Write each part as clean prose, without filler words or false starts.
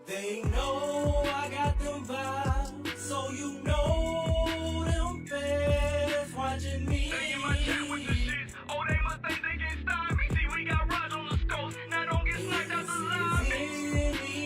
They know I got them vibes, so you know them fans watching me. They in my chat with the shits. Oh, they must think they can stop me. See, we got rods on the scopes. Now don't get sniped out the lobby.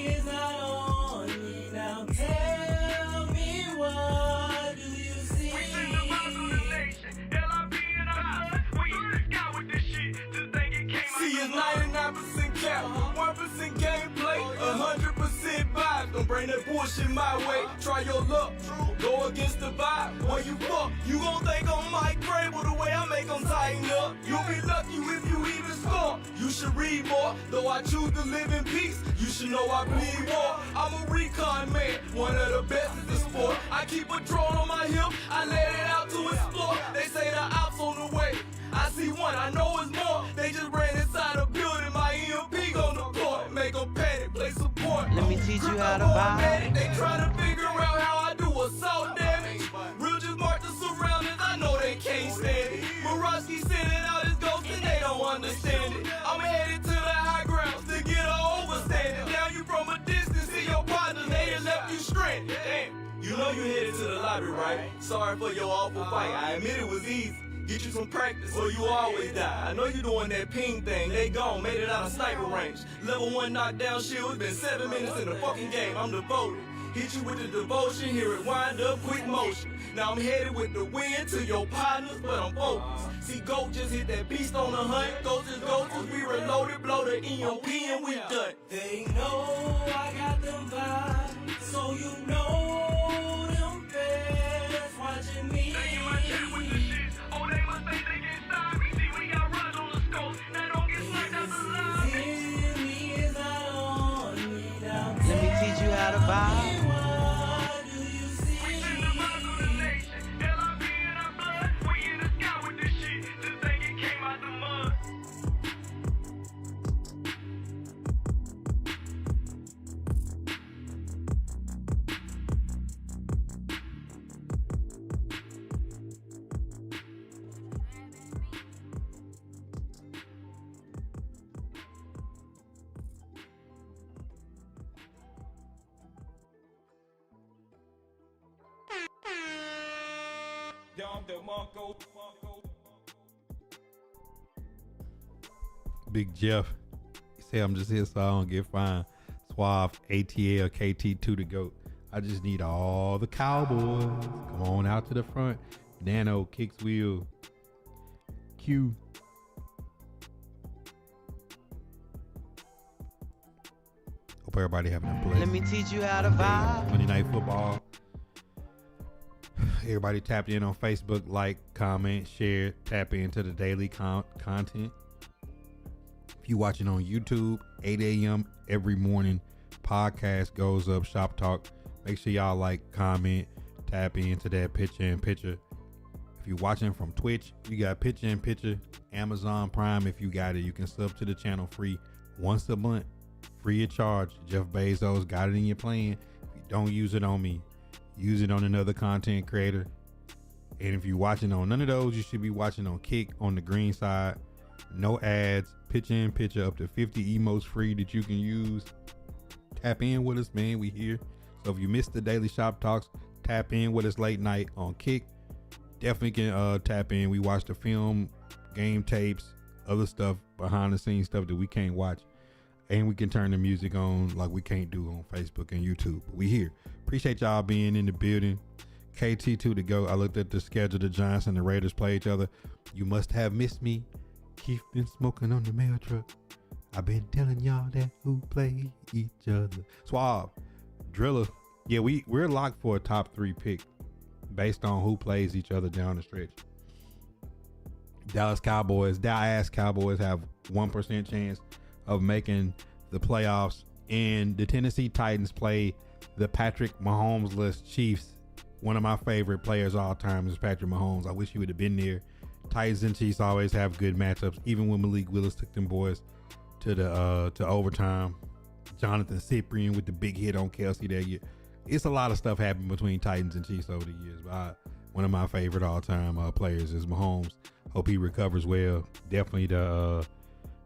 Is not on me. Now tell me, what do you see? We send the vibes to the nation. LIB and our blood. We in the sky with this shit. Just think it came out. See, it's 99% cap, 1% gameplay, 100% vibe. Don't bring that bullshit my way. Try your luck, go against the vibe. When you fuck, you gon' think I'm Mike Grable the way I make them tighten up. You'll be lucky if you even score. You should read more, though I choose to live in peace. You should know I bleed war. I'm a recon man, one of the best in the sport. I keep a drone on my hip, I let it out to explore. They say the ops on the way. I see one, I know it's more. They just ran inside a building, my EMP gon' deploy. Make them panic, play support. Let me teach you how to vibe. They tryna figure out how I do assault damage. Real just mark the surroundings, I know they can't stand it. Morosky sending out his ghost and they don't understand it. I'm headed to the high grounds to get an overstanding. Now you from a distance, see your partners, they done left you stranded. Damn, you know you headed to the lobby, right? Sorry for your awful fight, I admit it was easy. Get you some practice or you always die. I know you doing that ping thing, they gone, made it out of sniper range. Level 1 knockdown shield, it's been 7 minutes in the fucking game, I'm devoted. Hit you with the devotion, hear it wind up, quick motion. Now I'm headed with the wind to your partners, but I'm focused. See, GOAT just hit that beast on the hunt. Ghosts is ghosts, we reloaded, blow the EMP and we done. They know I got them vibes, so you know them fans watching me. They in my chat with the shits. Oh, they must think they can stop me. See, we got rods on the scopes. Now don't get sniped out the lobby. Let me teach you how to vibe. We send the vibes to the nation. LIB and our blood. We in the sky with this shit. Just think it came out the mud. Big Jeff, he said I'm just here so I don't get fined. Suave, ATL, KT2 to GOAT. I just need all the cowboys. Come on out to the front. Nano, Kicks Wheel, Q. Hope everybody having a blessed Let me teach you how to vibe. Monday Night Football. Everybody tap in on Facebook, like, comment, share, tap into the daily content. If you watching on YouTube, 8 a.m. every morning, podcast goes up, Shop Talk. Make sure y'all like, comment, tap into that picture in picture. If you're watching from Twitch, you got picture in picture, Amazon Prime. If you got it, you can sub to the channel free once a month, free of charge. Jeff Bezos got it in your plan. If you don't use it on me, use it on another content creator. And if you're watching on none of those, you should be watching on Kick on the green side. No ads, picture in picture, up to 50 emotes free that you can use. Tap in with us, man. We here. So if you missed the daily Shop Talks, tap in with us late night on Kick. Definitely can tap in. We watch the film, game tapes, other stuff, behind the scenes stuff that we can't watch. And we can turn the music on like we can't do on Facebook and YouTube. But we here. Appreciate y'all being in the building. KT2 to go. I looked at the schedule. The Giants and the Raiders play each other. You must have missed me. Keith been smoking on the mail truck. I've been telling y'all that who play each other. Suave, Driller. Yeah, we're locked for a top 3 pick based on who plays each other down the stretch. Dallas Cowboys have 1% chance of making the playoffs, and the Tennessee Titans play the Patrick Mahomesless Chiefs. One of my favorite players all time is Patrick Mahomes. I wish he would have been there. Titans and Chiefs always have good matchups, even when Malik Willis took them boys to the to overtime. Jonathan Cyprian with the big hit on Kelsey that year. It's a lot of stuff happened between Titans and Chiefs over the years. But one of my favorite all-time players is Mahomes. Hope he recovers well. Definitely the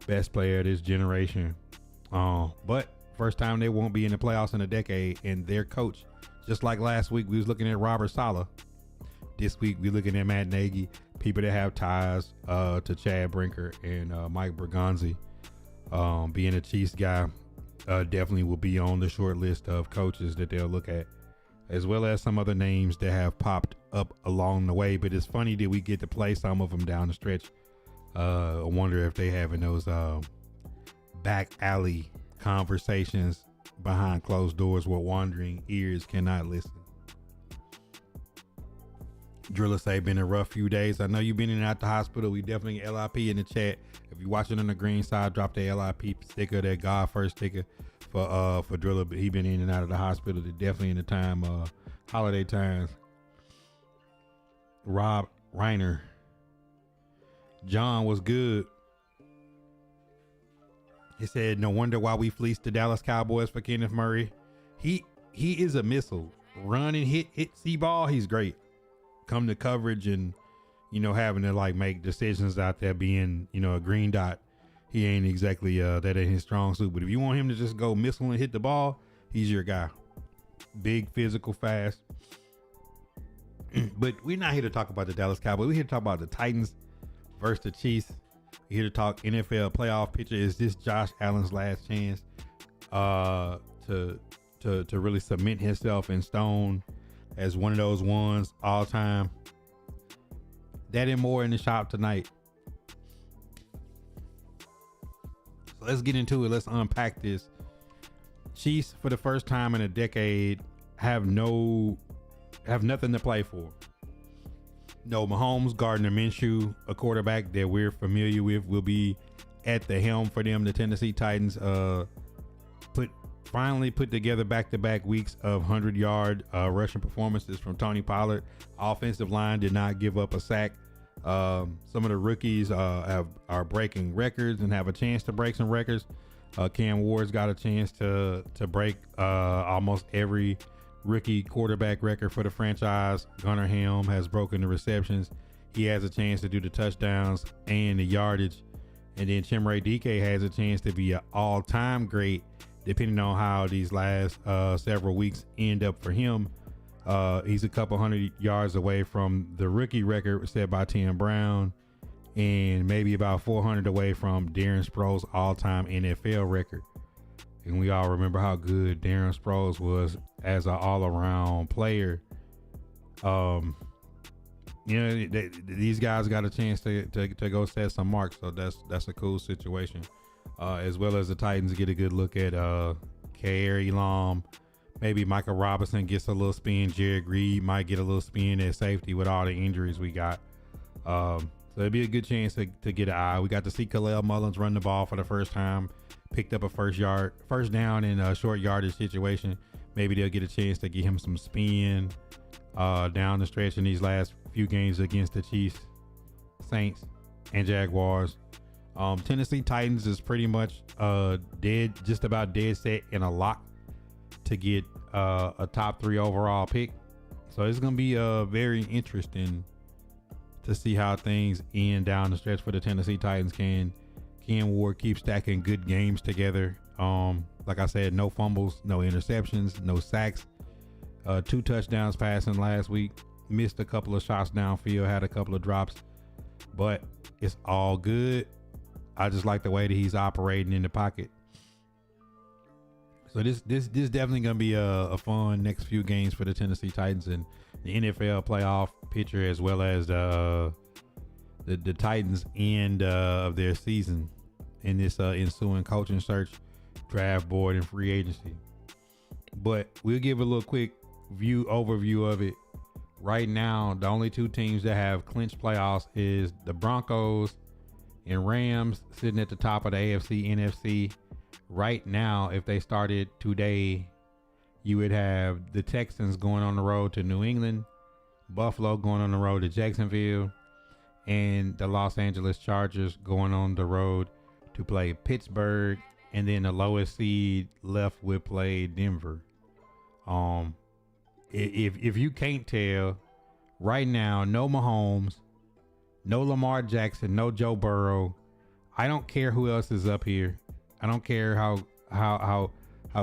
best player of this generation. But first time they won't be in the playoffs in a decade, and their coach, just like last week, we was looking at Robert Saleh. This week we looking at Matt Nagy, people that have ties to Chad Brinker and Mike Bergonzi. Being a Chiefs guy, definitely will be on the short list of coaches that they'll look at, as well as some other names that have popped up along the way. But it's funny that we get to play some of them down the stretch. I wonder if they having those back alley conversations behind closed doors where wandering ears cannot listen. Driller say been a rough few days. I know you've been in and out the hospital. We definitely LIP in the chat. If you're watching on the green side, drop the LIP sticker, that God first sticker for Driller. But he been in and out of the hospital. They're definitely in the time holiday times. Rob Reiner. John was good. He said, no wonder why we fleeced the Dallas Cowboys for Kenneth Murray. He is a missile. Run and hit C-ball, he's great. Come to coverage and, having to like make decisions out there being, a green dot. He ain't exactly that ain't his strong suit. But if you want him to just go missile and hit the ball, he's your guy. Big, physical, fast. But we're not here to talk about the Dallas Cowboys. We're here to talk about the Titans versus the Chiefs. We're here to talk NFL playoff picture. Is this Josh Allen's last chance to really cement himself in stone as one of those ones all time? That and more in the shop tonight. So let's get into it. Let's unpack this. Chiefs, for the first time in a decade, have nothing to play for. No Mahomes, Gardner Minshew, a quarterback that we're familiar with, will be at the helm for them. The Tennessee Titans finally put together back-to-back weeks of 100-yard rushing performances from Tony Pollard. Offensive line did not give up a sack. Some of the rookies are breaking records and have a chance to break some records. Cam Ward's got a chance to break almost every rookie quarterback record for the franchise. Gunnar Helm has broken the receptions. He has a chance to do the touchdowns and the yardage. And then Chimere Dike has a chance to be an all-time great, depending on how these last several weeks end up for him. He's a couple hundred yards away from the rookie record set by Tim Brown, and maybe about 400 away from Darren Sproles' all-time NFL record. And we all remember how good Darren Sproles was as an all-around player. These guys got a chance to go set some marks, so that's a cool situation. As well as the Titans get a good look at Kair Elam. Maybe Michael Robinson gets a little spin. Jared Reed might get a little spin at safety with all the injuries we got. So it'd be a good chance to get an eye. We got to see Khalil Mullins run the ball for the first time. Picked up a first down in a short yardage situation. Maybe they'll get a chance to get him some spin down the stretch in these last few games against the Chiefs, Saints, and Jaguars. Tennessee Titans is pretty much just about dead set in a lock to get a top 3 overall pick. So it's going to be very interesting to see how things end down the stretch for the Tennessee Titans. Can Ward keep stacking good games together? Like I said, no fumbles, no interceptions, no sacks, 2 touchdowns passing last week, missed a couple of shots downfield, had a couple of drops, but it's all good. I just like the way that he's operating in the pocket. So this definitely gonna be a fun next few games for the Tennessee Titans and the NFL playoff picture, as well as the Titans end of their season in this ensuing coaching search, draft board, and free agency. But we'll give a little quick overview of it. Right now, the only 2 teams that have clinched playoffs is the Broncos and Rams, sitting at the top of the AFC, NFC. Right now, if they started today, you would have the Texans going on the road to New England, Buffalo going on the road to Jacksonville, and the Los Angeles Chargers going on the road to play Pittsburgh, and then the lowest seed left would play Denver. If you can't tell, right now, no Mahomes, no Lamar Jackson, no Joe Burrow. I don't care who else is up here. I don't care how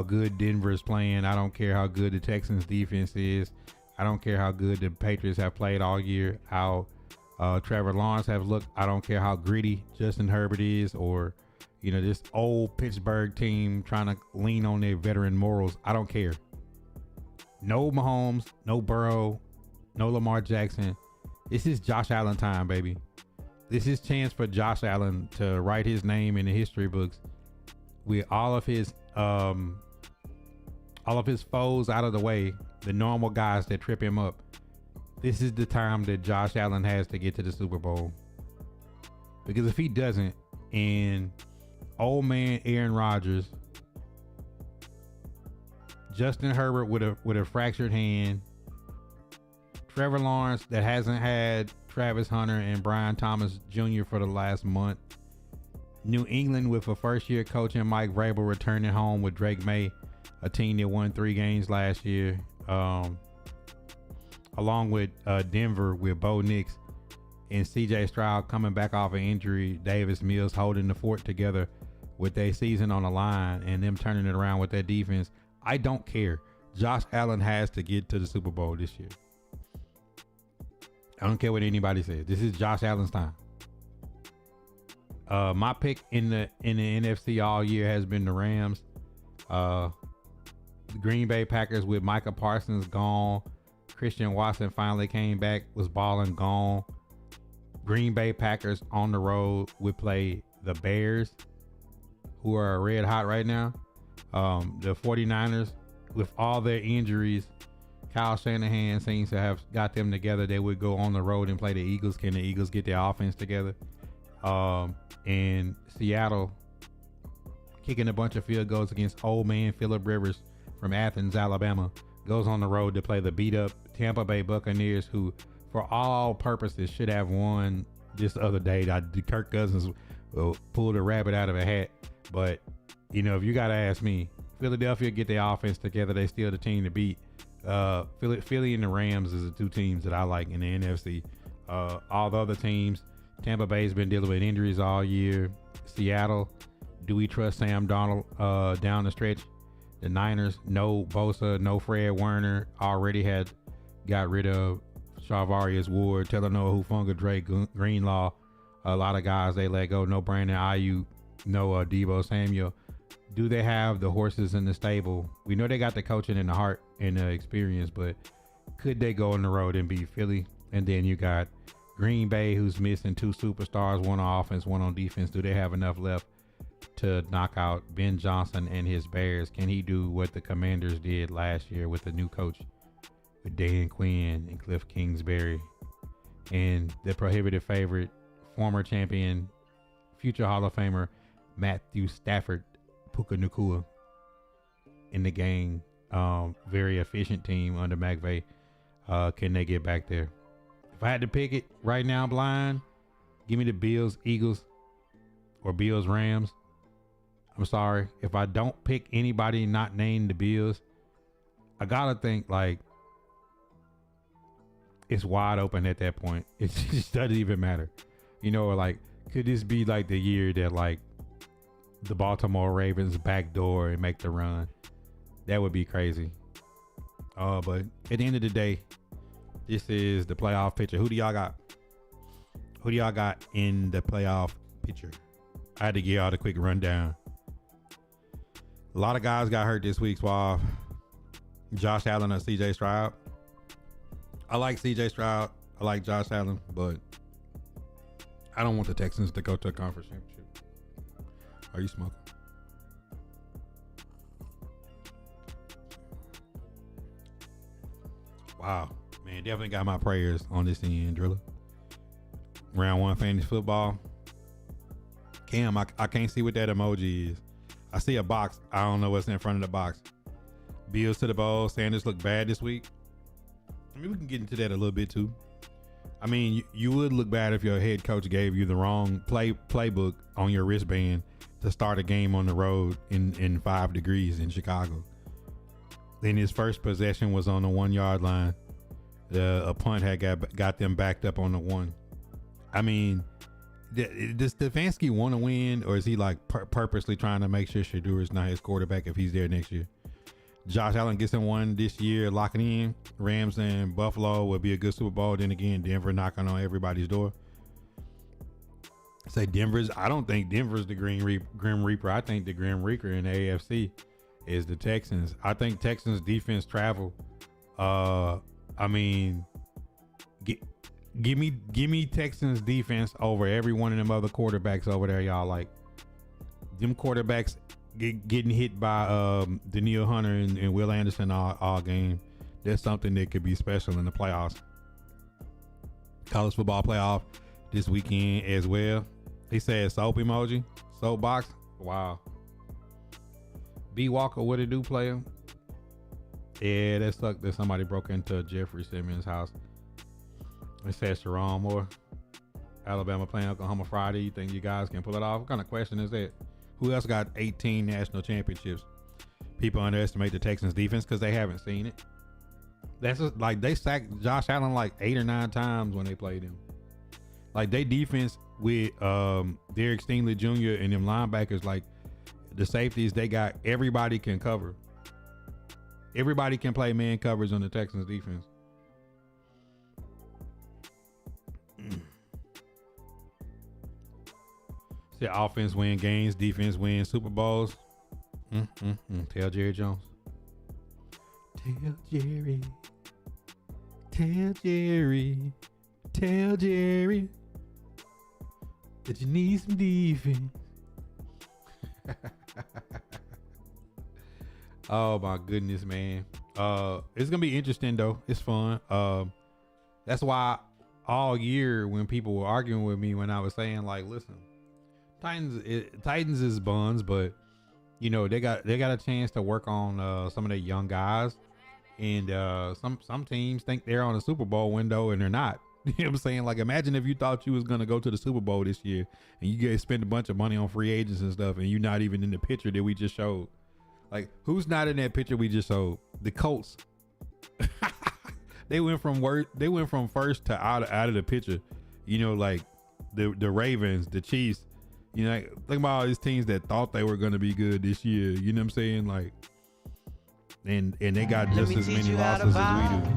good Denver is playing. I don't care how good the Texans defense is. I don't care how good the Patriots have played all year. How Trevor Lawrence have looked. I don't care how gritty Justin Herbert is, or this old Pittsburgh team trying to lean on their veteran morals. I don't care. No Mahomes, no Burrow, no Lamar Jackson. This is Josh Allen time, baby. This is chance for Josh Allen to write his name in the history books with all of his foes out of the way, the normal guys that trip him up. This is the time that Josh Allen has to get to the Super Bowl. Because if he doesn't, and old man Aaron Rodgers, Justin Herbert with a fractured hand, Trevor Lawrence that hasn't had Travis Hunter and Brian Thomas Jr. for the last month, New England with a first-year coach and Mike Vrabel returning home with Drake May, a team that won 3 games last year, along with Denver with Bo Nix and C.J. Stroud coming back off an injury, Davis Mills holding the fort together with their season on the line and them turning it around with their defense. I don't care. Josh Allen has to get to the Super Bowl this year. I don't care what anybody says. This is Josh Allen's time. My pick in the NFC all year has been the Rams. The Green Bay Packers with Micah Parsons gone. Christian Watson finally came back, was balling, gone. Green Bay Packers on the road would play the Bears, who are red hot right now. The 49ers, with all their injuries, Kyle Shanahan seems to have got them together. They would go on the road and play the Eagles. Can the Eagles get their offense together? And Seattle kicking a bunch of field goals against old man Phillip Rivers from Athens, Alabama, goes on the road to play the beat up Tampa Bay Buccaneers, who for all purposes should have won this other day. Kirk Cousins pulled a rabbit out of a hat. But, if you got to ask me, Philadelphia get their offense together. They still the team to beat. Philly and the Rams is the 2 teams that I like in the NFC. All the other teams, Tampa Bay's been dealing with injuries all year. Seattle, do we trust Sam Darnold down the stretch? The Niners, no Bosa, no Fred Warner. Already got rid of Charvarius Ward, Talanoa Hufanga, Drake Greenlaw. A lot of guys they let go. No Brandon Ayuk, no Deebo Samuel. Do they have the horses in the stable? We know they got the coaching and the heart and the experience, but could they go on the road and beat Philly? And then you got Green Bay, who's missing 2 superstars, one on offense, one on defense. Do they have enough left to knock out Ben Johnson and his Bears? Can he do what the Commanders did last year with the new coach, with Dan Quinn and Cliff Kingsbury and the prohibitive favorite, former champion, future Hall of Famer Matthew Stafford Puka Nacua in the game? Very efficient team under McVay. Can they get back there? If I had to pick it right now, blind, give me the Bills, Eagles, or Bills, Rams. I'm sorry. If I don't pick anybody not named the Bills, I gotta think like it's wide open at that point. It just doesn't even matter. Like, could this be like the year that like the Baltimore Ravens backdoor and make the run? That would be crazy. But at the end of the day, this is the playoff picture. Who do y'all got? Who do y'all got in the playoff picture? I had to give y'all the quick rundown. A lot of guys got hurt this week, Suave. Josh Allen or C.J. Stroud. I like C.J. Stroud. I like Josh Allen, but I don't want the Texans to go to a conference championship. Are you smoking? Wow. Man, definitely got my prayers on this end, Driller. Round 1 fantasy football. Cam, I can't see what that emoji is. I see a box. I don't know what's in front of the box. Bills to the bowl. Sanders look bad this week. I mean, we can get into that a little bit too. I mean, you would look bad if your head coach gave you the wrong playbook on your wristband to start a game on the road in 5 degrees in Chicago. Then his first possession was on the 1 yard line. A punt had got them backed up on the 1. I mean, does Stefanski want to win, or is he like purposely trying to make sure Shedeur is not his quarterback if he's there next year? Josh Allen gets him one this year, locking in. Rams and Buffalo will be a good Super Bowl. Then again, Denver knocking on everybody's door. Say I don't think Denver's the Grim Reaper. I think the Grim Reaper in the AFC is the Texans. I think Texans defense travel. I mean, give me Texans defense over every one of them other quarterbacks over there, y'all. Like them quarterbacks getting hit by Daniil Hunter and Will Anderson all game. There's something that could be special in the playoffs. College football playoff this weekend as well. He said soap emoji, soapbox. Wow. B Walker, what it do, player? Yeah, that sucked that somebody broke into Jeffrey Simmons' house. It says Sharon Moore. Alabama playing Oklahoma Friday. You think you guys can pull it off? What kind of question is that? Who else got 18 national championships? People underestimate the Texans defense because they haven't seen it. That's just, like they sacked Josh Allen like 8 or 9 times when they played him. Like they defense with Derek Stingley Jr. and them linebackers, like the safeties they got, everybody can cover. Everybody can play man coverage on the Texans defense. The offense win games, defense win Super Bowls. Tell Jerry Jones. Tell Jerry. Tell Jerry. Tell Jerry that you need some defense. Oh my goodness, man. It's gonna be interesting though. It's fun. That's why all year when people were arguing with me when I was saying like, listen, Titans is buns, but you know they got a chance to work on some of the young guys, and some teams think they're on a Super Bowl window and they're not. You know what I'm saying? Like imagine if you thought you was gonna go to the Super Bowl this year and you guys spend a bunch of money on free agents and stuff, and you're not even in the picture that we just showed. Like who's not in that picture we just showed? The Colts. They went from first to out of the picture. You know, like the Ravens, the Chiefs. You know, like, think about all these teams that thought they were going to be good this year. You know what I'm saying? Like, and they got just as many losses as we do. You know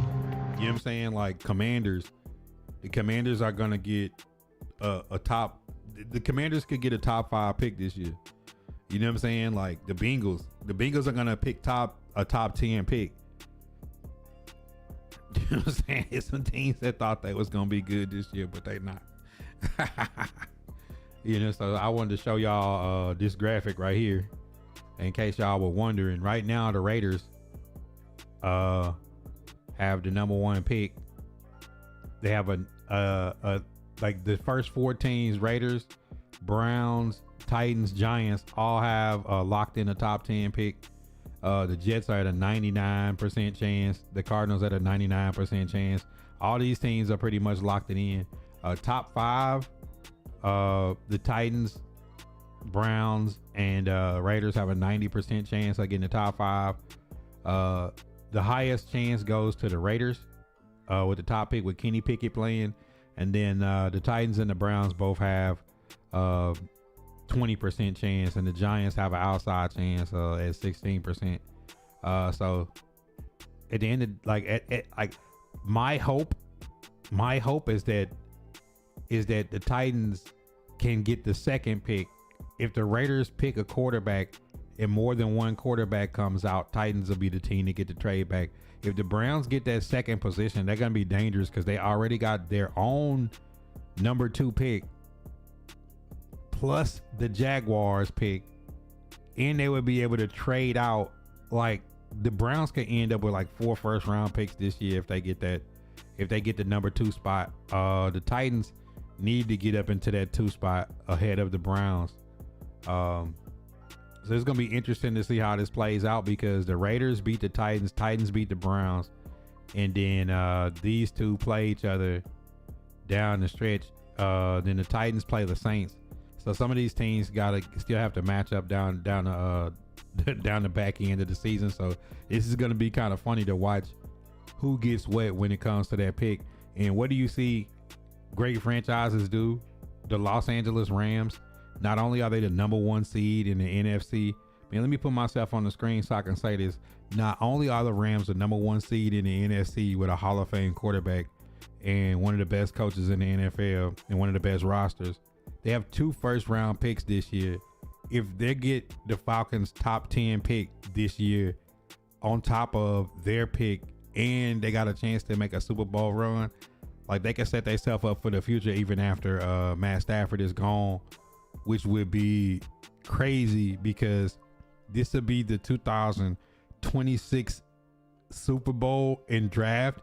what I'm saying? Like Commanders. The Commanders are going to get a top. The Commanders could get a top 5 pick this year. You know what I'm saying? Like the Bengals. The Bengals are going to pick a top 10 pick. You know what I'm saying? It's some teams that thought they was going to be good this year, but they not. You know, so I wanted to show y'all this graphic right here in case y'all were wondering. Right now, the Raiders have the number 1 pick. They have a like the first 4 teams, Raiders, Browns, Titans, Giants, all have locked in a top 10 pick. The Jets are at a 99% chance. The Cardinals at a 99% chance. All these teams are pretty much locked it in. Top 5, the Titans, Browns, and Raiders have a 90% chance of getting the top 5. The highest chance goes to the Raiders with the top pick with Kenny Pickett playing. And then the Titans and the Browns both have 20% chance, and the Giants have an outside chance at 16%. So at the end of like my hope is that the Titans can get the 2nd pick. If the Raiders pick a quarterback and more than one quarterback comes out, Titans will be the team to get the trade back. If the Browns get that 2nd position, they're going to be dangerous because they already got their own number 2 pick plus the Jaguars pick, and they would be able to trade out. Like the Browns could end up with like 4 first-round picks this year if they get the number 2 spot. The Titans need to get up into that 2 spot ahead of the Browns. So it's gonna be interesting to see how this plays out because the Raiders beat the Titans beat the Browns, and then these two play each other down the stretch. Then the Titans play the Saints. So some of these teams still have to match up down the back end of the season. So this is gonna be kind of funny to watch who gets what when it comes to that pick. And what do you see great franchises do? the Los Angeles Rams, not only are they the number 1 seed in the NFC, man, let me put myself on the screen so I can say this. Not only are the Rams the number 1 seed in the NFC with a Hall of Fame quarterback and one of the best coaches in the NFL and one of the best rosters, they have 2 first-round picks this year. If they get the Falcons' top 10 pick this year on top of their pick and they got a chance to make a Super Bowl run, like they can set themselves up for the future even after Matt Stafford is gone, which would be crazy because this would be the 2026 Super Bowl and draft.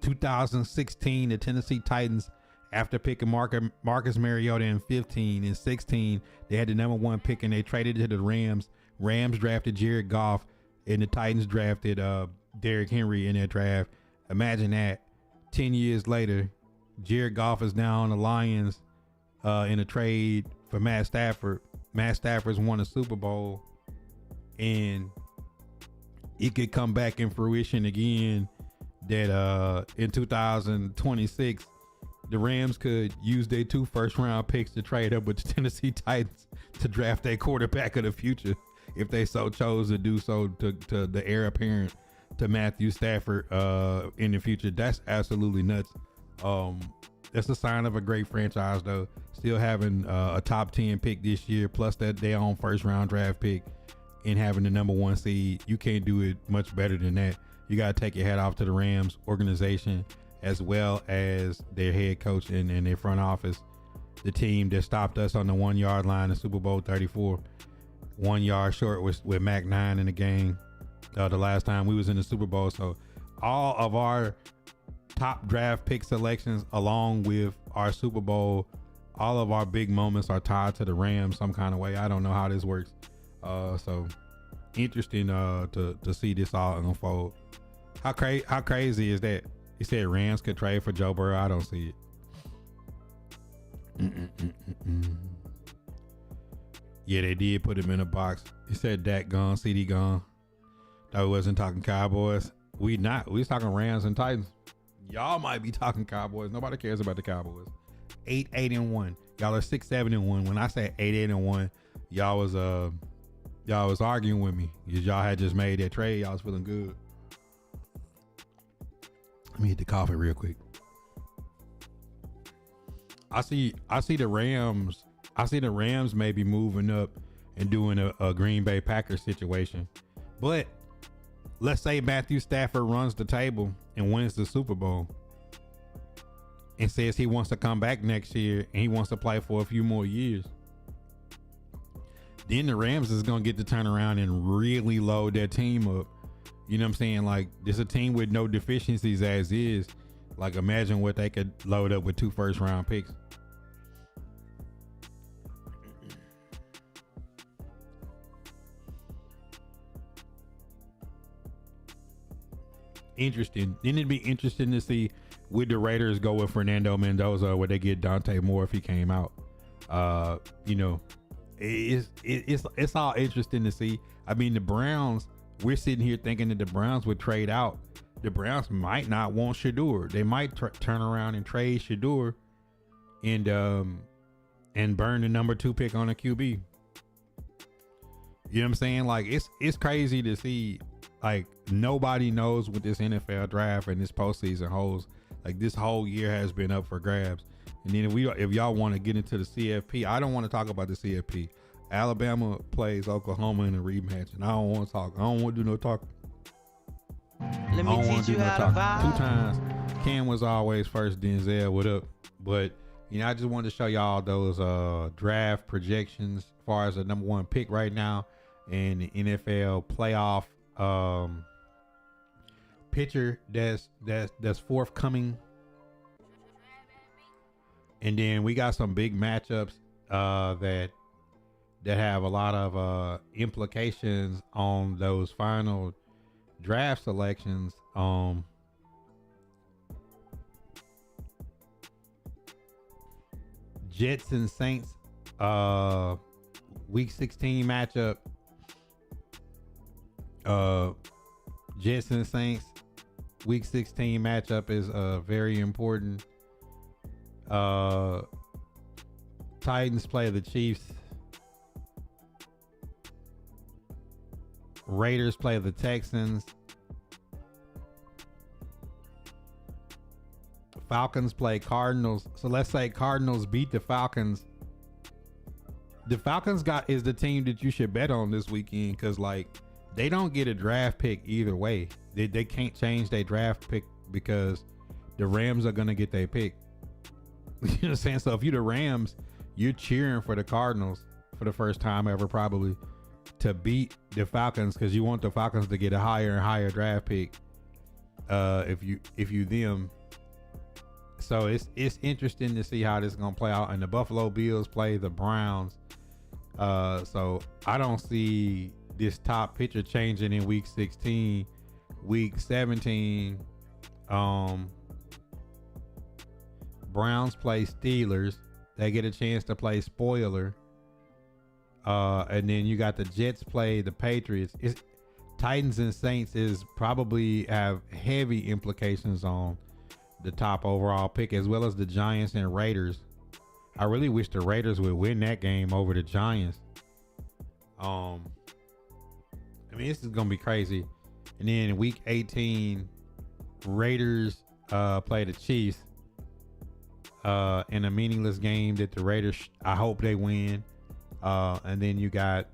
2016, the Tennessee Titans, after picking Marcus Mariota in 15 and 16, they had the number 1 pick and they traded to the Rams. Rams drafted Jared Goff and the Titans drafted Derrick Henry in their draft. Imagine that. 10 years later, Jared Goff is now on the Lions in a trade for Matt Stafford. Matt Stafford's won a Super Bowl, and it could come back in fruition again that in 2026, the Rams could use their 2 first-round picks to trade up with the Tennessee Titans to draft their quarterback of the future if they so chose to do so to the heir apparent to Matthew Stafford in the future. That's absolutely nuts. That's a sign of a great franchise, though. Still having a top 10 pick this year, plus that their own first-round draft pick, and having the number 1 seed. You can't do it much better than that. You got to take your hat off to the Rams organization, as well as their head coach and their front office. The team that stopped us on the 1-yard line in Super Bowl 34, 1 yard short with Mac 9 in the game the last time we was in the Super Bowl. So all of our top draft pick selections, along with our Super Bowl, all of our big moments are tied to the Rams some kind of way. I don't know how this works. So interesting to see this all unfold. How crazy is that? He said Rams could trade for Joe Burrow. I don't see it. Yeah, they did put him in a box. He said Dak gone, CD gone. Though we wasn't talking Cowboys. We was talking Rams and Titans. Y'all might be talking Cowboys. Nobody cares about the Cowboys. 8-8-1. Y'all are 6-7-1. When I say 8-8-1, y'all was arguing with me because y'all had just made that trade. Y'all was feeling good. Let me hit the coffee real quick. I see the Rams. I see the Rams maybe moving up and doing a Green Bay Packers situation. But let's say Matthew Stafford runs the table and wins the Super Bowl and says he wants to come back next year and he wants to play for a few more years. Then the Rams is going to get to turn around and really load their team up. You know what I'm saying? Like, there's a team with no deficiencies as is. Like, imagine what they could load up with 2 first-round picks. Interesting. Then it'd be interesting to see, would the Raiders go with Fernando Mendoza, or would they get Dante Moore if he came out? You know, it's all interesting to see. I mean, the Browns, we're sitting here thinking that the Browns would trade out. The Browns might not want Shador. They might turn around and trade Shador and burn the number 2 pick on a QB. You know what I'm saying? Like, it's crazy to see. Like, nobody knows what this NFL draft and this postseason holds. Like, this whole year has been up for grabs. And then if y'all want to get into the CFP, I don't want to talk about the CFP. Alabama plays Oklahoma in a rematch, and I don't want to talk. I don't want to do no talking. Let me teach you how to vibe. 2 times. Cam was always first. Denzel, what up? But, you know, I just wanted to show y'all those draft projections as far as the number 1 pick right now and the NFL playoff picture that's forthcoming. And then we got some big matchups that have a lot of implications on those final draft selections. Jets and Saints week 16 matchup. Jets and Saints week 16 matchup is very important. Titans play the Chiefs. Raiders play the Texans. Falcons play Cardinals. So let's say Cardinals beat the Falcons. The Falcons is the team that you should bet on this weekend, because like they don't get a draft pick either way. They can't change their draft pick because the Rams are gonna get their pick. You know what I'm saying? So if you're the Rams, you're cheering for the Cardinals for the first time ever probably to beat the Falcons, because you want the Falcons to get a higher and higher draft pick. If you them. So it's interesting to see how this is gonna play out. And the Buffalo Bills play the Browns. So I don't see this top picture changing in week 16. Week 17, Browns play Steelers. They get a chance to play spoiler. And then you got the Jets play the Patriots. Titans and Saints is probably have heavy implications on the top overall pick, as well as the Giants and Raiders. I really wish the Raiders would win that game over the Giants. I mean, this is gonna be crazy. And then in week 18, Raiders play the Chiefs in a meaningless game that the Raiders, I hope they win. And then you got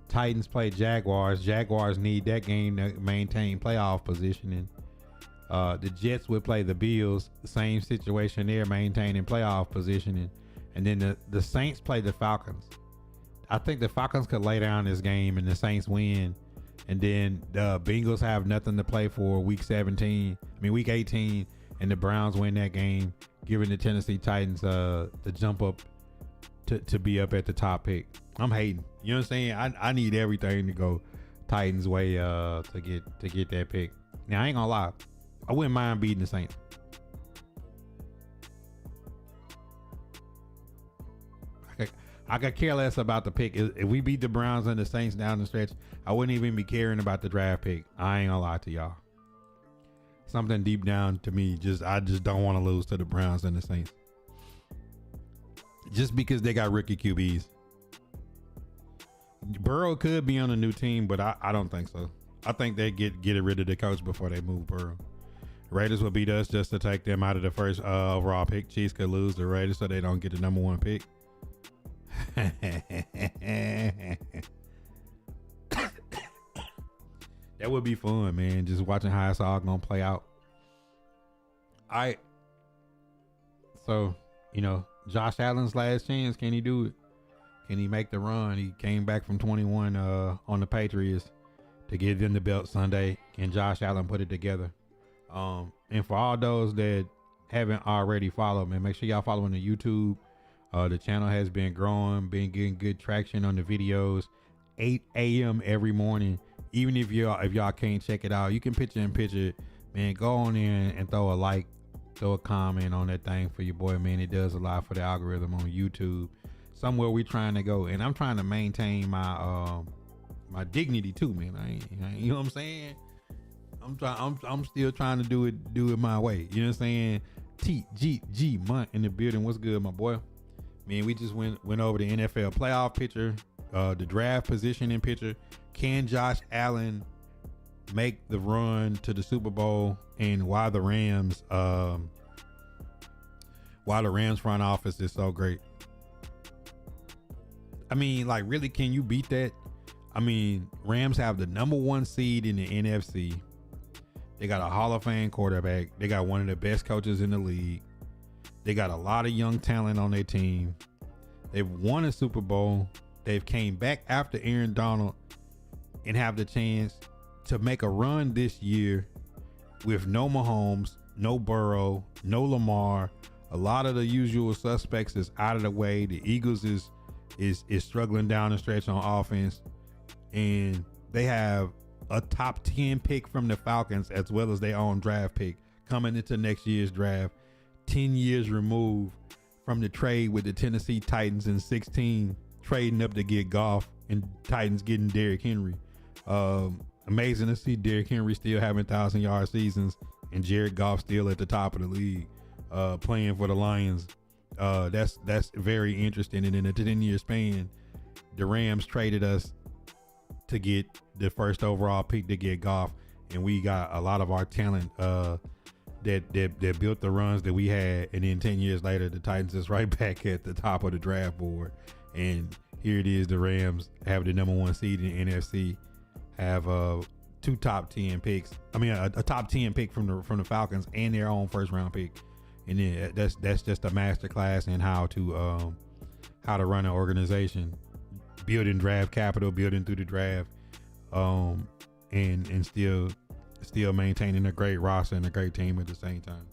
Titans play Jaguars. Jaguars need that game to maintain playoff positioning. The Jets would play the Bills. The same situation there, maintaining playoff positioning. And then the Saints play the Falcons. I think the Falcons could lay down this game and the Saints win. And then the Bengals have nothing to play for week 18, and the Browns win that game, giving the Tennessee Titans the jump up to be up at the top pick. I'm hating. You know what I'm saying? I need everything to go Titans way to get that pick. Now I ain't gonna lie, I wouldn't mind beating the Saints. I could care less about the pick. If we beat the Browns and the Saints down the stretch, I wouldn't even be caring about the draft pick. I ain't gonna lie to y'all. Something deep down to me, I just don't want to lose to the Browns and the Saints. Just because they got rookie QBs. Burrow could be on a new team, but I don't think so. I think they get rid of the coach before they move Burrow. Raiders will beat us just to take them out of the first overall pick. Chiefs could lose the Raiders so they don't get the number 1 pick. That would be fun, man. Just watching how it's all gonna play out. So, Josh Allen's last chance. Can he do it? Can he make the run? He came back from 21 on the Patriots to give them the belt Sunday. Can Josh Allen put it together? And for all those that haven't already followed, man, make sure y'all following the YouTube. The channel has been growing, been getting good traction on the videos. 8 a.m. every morning. Even if y'all can't check it out, you can picture in picture, man. Go on in and throw a like, throw a comment on that thing for your boy, man. It does a lot for the algorithm on YouTube. Somewhere we trying to go, and I'm trying to maintain my my dignity too, man. You know what I'm saying? I'm still trying to do it my way. You know what I'm saying? TGG Munt in the building. What's good, my boy? Man, we just went over the NFL playoff picture, the draft positioning picture. Can Josh Allen make the run to the Super Bowl? And why the Rams front office is so great. I mean, like, really, can you beat that? I mean, Rams have the number 1 seed in the NFC. They got a Hall of Fame quarterback. They got one of the best coaches in the league. They got a lot of young talent on their team. They've won a Super Bowl. They've came back after Aaron Donald and have the chance to make a run this year with no Mahomes, no Burrow, no Lamar. A lot of the usual suspects is out of the way. The Eagles is struggling down the stretch on offense, and they have a top 10 pick from the Falcons as well as their own draft pick coming into next year's draft. 10 years removed from the trade with the Tennessee Titans in 16, trading up to get Goff, and Titans getting Derrick Henry. Amazing to see Derrick Henry still having 1,000-yard seasons and Jared Goff still at the top of the league, playing for the Lions. that's very interesting. And in a 10-year span, the Rams traded us to get the first overall pick to get Goff, and we got a lot of our talent that built the runs that we had, and then 10 years later, the Titans is right back at the top of the draft board. And here it is, the Rams have the number 1 seed in the NFC, have 2 top 10 picks. I mean, a top 10 pick from the Falcons and their own first round pick. And then that's just a masterclass in how to run an organization, building draft capital, building through the draft, and still maintaining a great roster and a great team at the same time.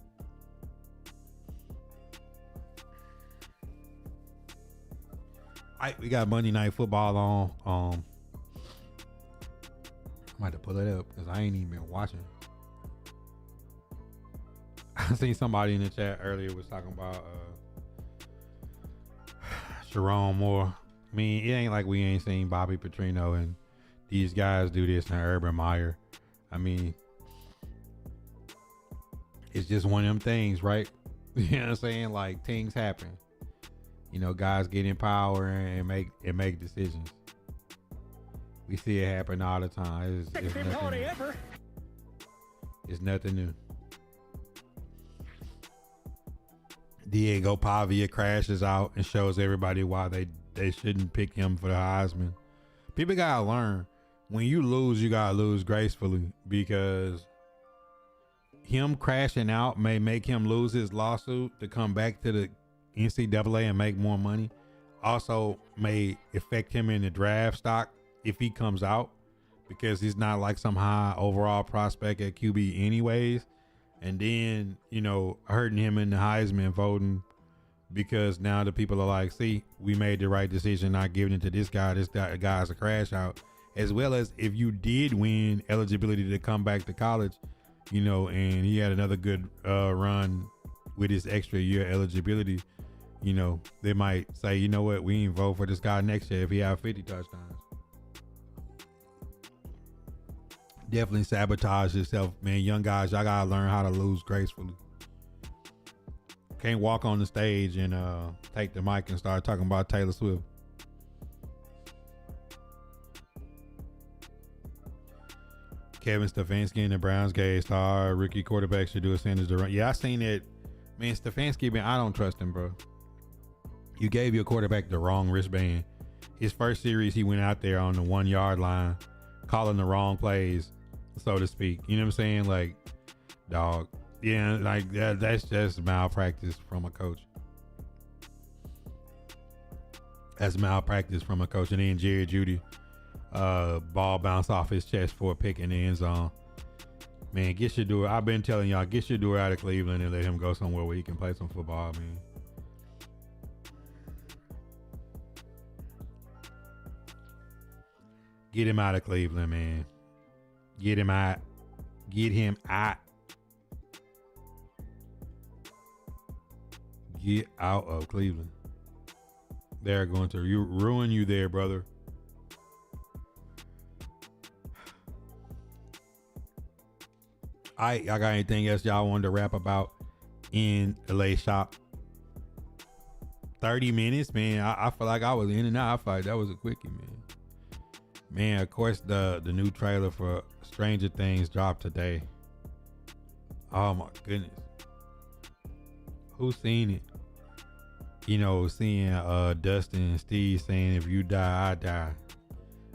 We got Monday Night Football on. I might have to pull it up because I ain't even been watching. I seen somebody in the chat earlier was talking about Sharon Moore. I mean, it ain't like we ain't seen Bobby Petrino and these guys do this and Urban Meyer. I mean, it's just one of them things, right? You know what I'm saying? Like, things happen. You know, guys get in power and make decisions. We see it happen all the time. It's nothing new. Diego Pavia crashes out and shows everybody why they shouldn't pick him for the Heisman. People gotta learn, when you lose, you gotta lose gracefully, because him crashing out may make him lose his lawsuit to come back to the NCAA and make more money. Also may affect him in the draft stock if he comes out, because he's not like some high overall prospect at QB anyways. And then, you know, hurting him in the Heisman voting, because now the people are like, see, we made the right decision not giving it to this guy. This guy's a crash out. As well as if you did win eligibility to come back to college, you know, and he had another good run with his extra year eligibility, you know, they might say, you know what, we ain't vote for this guy next year if he have 50 touchdowns. Definitely sabotage yourself, man. Young guys, y'all gotta learn how to lose gracefully. Can't walk on the stage and take the mic and start talking about Taylor Swift. Kevin Stefanski and the Browns gave star rookie quarterback should do a sentence to run. Yeah, I seen it. Man, Stefanski, man, I don't trust him, bro. You gave your quarterback the wrong wristband. His first series, he went out there on the 1 yard line, calling the wrong plays, so to speak. You know what I'm saying? Like, dog. Yeah, like that's just malpractice from a coach. That's malpractice from a coach. And then Jerry Jeudy, ball bounced off his chest for a pick in the end zone. Man, get Shador. I've been telling y'all, get Shador out of Cleveland and let him go somewhere where he can play some football, man. Get him out of Cleveland, man. Get him out. Get him out. Get out of Cleveland. They're going to ruin you there, brother. Y'all got anything else y'all wanted to rap about in LA Shop? 30 minutes, man. I feel like I was in and out. I feel like that was a quickie, man. Man, of course, the new trailer for Stranger Things dropped today. Oh my goodness. Who's seen it? You know, seeing Dustin and Steve saying, if you die, I die.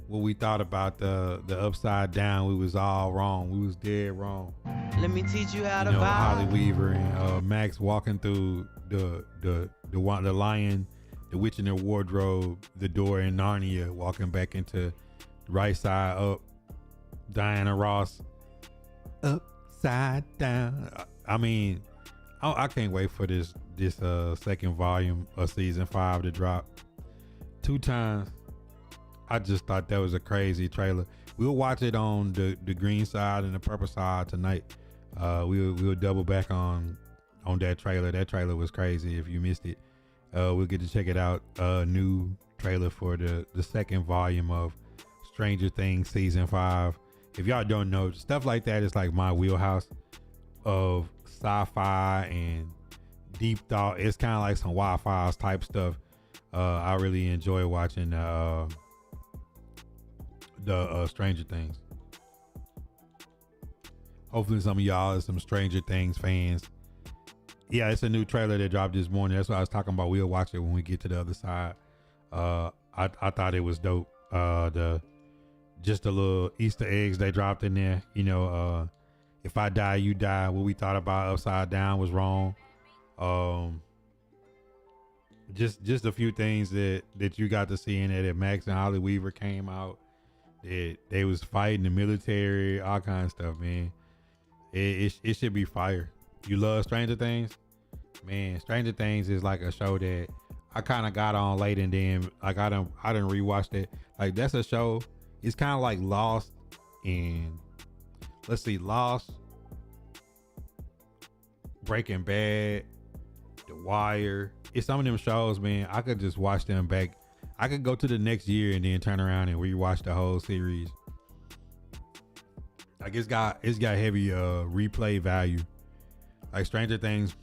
What we thought about the upside down, we was all wrong. We was dead wrong. Let me teach you how to You know, vibe. Holly Weaver and Max walking through the lion, the witch in their wardrobe, the door in Narnia, walking back into right side up. Diana Ross, upside down. I mean, I can't wait for this second volume of season 5 to drop. 2 times. I just thought that was a crazy trailer. We'll watch it on the green side and the purple side tonight. We'll double back on that trailer. That trailer was crazy. If you missed it, we'll get to check it out. New trailer for the second volume of Stranger Things season 5. If y'all don't know, stuff like that is like my wheelhouse of sci-fi and deep thought. It's kind of like some Wi-Fi type stuff. I really enjoy watching the Stranger Things. Hopefully some of y'all are some Stranger Things fans. Yeah, it's a new trailer that dropped this morning. That's what I was talking about. We'll watch it when we get to the other side. I thought it was dope. Just the little Easter eggs they dropped in there. You know, if I die, you die. What we thought about Upside Down was wrong. Just a few things that you got to see in there. That Max and Holly Weaver came out. That they was fighting the military, all kinds of stuff, man. It should be fire. You love Stranger Things? Man, Stranger Things is like a show that I kind of got on late, and then like I didn't rewatch it. Like that's a show. It's kind of like Lost and Lost, Breaking Bad, The Wire. It's some of them shows, man. I could just watch them back. I could go to the next year and then turn around and rewatch the whole series. Like it's got heavy replay value. Like Stranger Things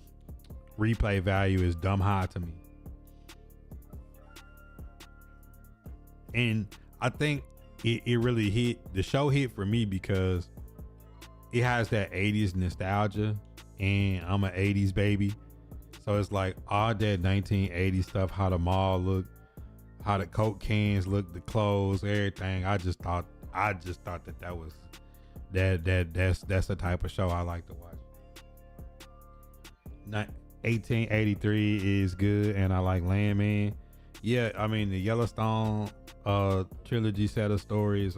replay value is dumb high to me. And I think it really hit, the show hit for me because it has that 80s nostalgia, and I'm an 80s baby. So it's like all that 1980s stuff, how the mall looked, how the Coke cans looked, the clothes, everything. I just thought that was that's the type of show I like to watch. 1883 is good, and I like Landman. Yeah, I mean the Yellowstone trilogy set of stories.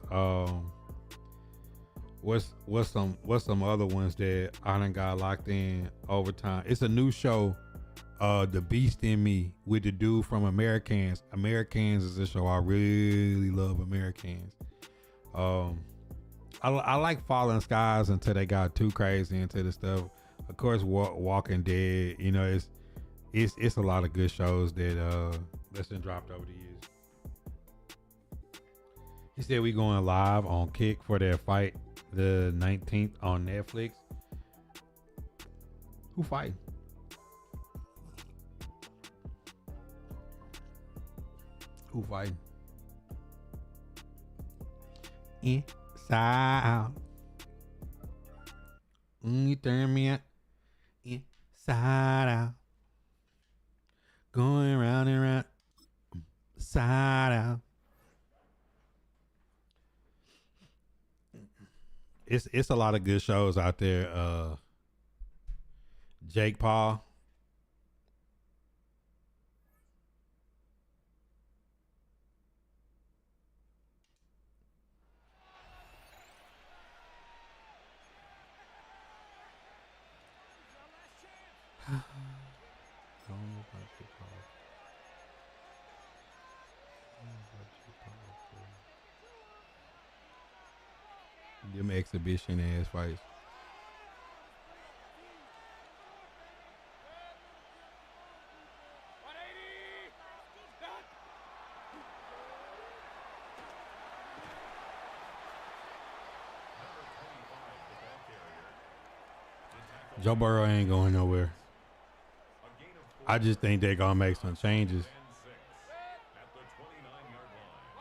What's some other ones that I done got locked in over time? It's a new show, The Beast in Me, with the dude from Americans. Americans is a show I really love. Americans. I like Fallen Skies until they got too crazy into the stuff. Of course, Walking Dead. You know, it's a lot of good shows that's been dropped over the years. He said we going live on Kick for their fight the 19th on Netflix. Who fighting? Who fighting? Inside out. You turn me out. Inside out. Going round and round. Side out. It's a lot of good shows out there. Jake Paul. Them exhibition ass fights. Joe Burrow ain't going nowhere. I just think they're gonna make some changes.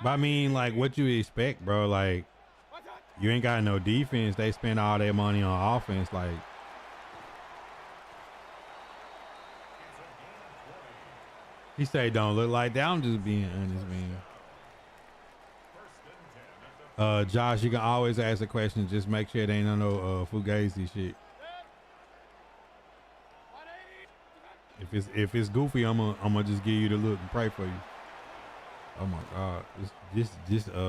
But I mean, like, what you expect, bro? Like, you ain't got no defense. They spend all their money on offense. Like, he said, "Don't look like that." I'm just being honest, man. Josh, you can always ask a question. Just make sure it ain't no fugazi shit. If it's goofy, I'm gonna just give you the look and pray for you. Oh my God, this 17 more